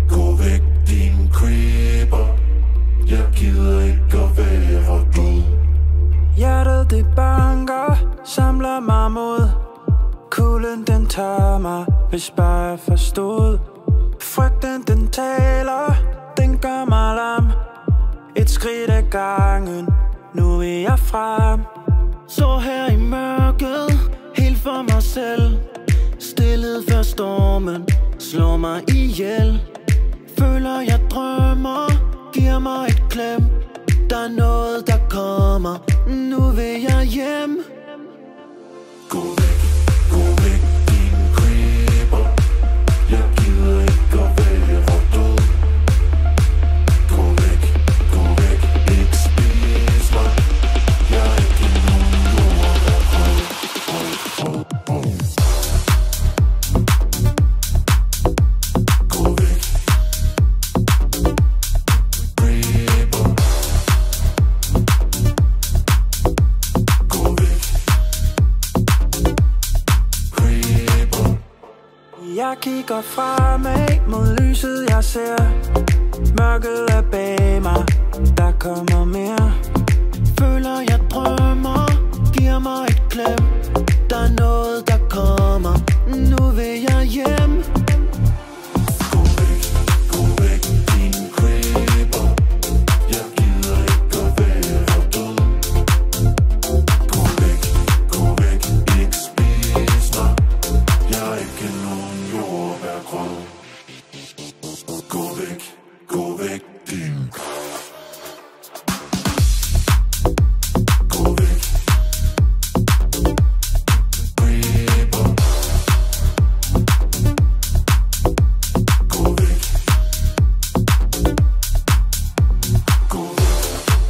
Gå væk, din creeper. Jeg gider ikke at være død. Hjertet det banker, samler mig mod kulden, den tager mig, hvis bare jeg forstod. Frygten den taler, den gør mig lam. Et skridt ad gangen, nu vil jeg frem. Så her i mørket, helt for mig selv. Stillet før stormen slår mig ihjel. Føler jeg drømmer, giver mig et klem. Der er noget der kommer, nu vil jeg hjem. Gå væk, din creeper. Jeg gider ikke at være død. Gå væk, ikke spis mig. Jeg er ikke nogen jord, der Gå væk, creeper. Gå væk, creeper. Jeg kigger fremad mod lyset jeg ser. Mørket er bag mig, der kommer mere. Føler jeg drømmer, giver mig et klem. Der er noget der kommer, nu vil jeg hjem. Gå væk, din creeper. Jeg gider ikke at være død. Gå væk, ikke spis mig. Jeg er ikke nogen jordbærgrød. Gå væk, din Gå væk, creeper.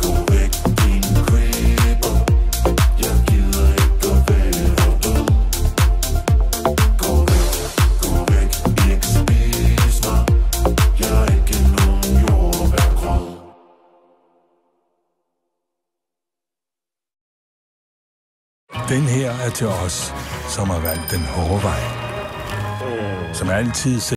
Gå væk, din creeper. Jeg gider ikke at være død. Gå væk, ikke spis mig. Jeg er ikke nogen jordbærgrød. Den her er til os, som har valgt den hårde vej. Som altid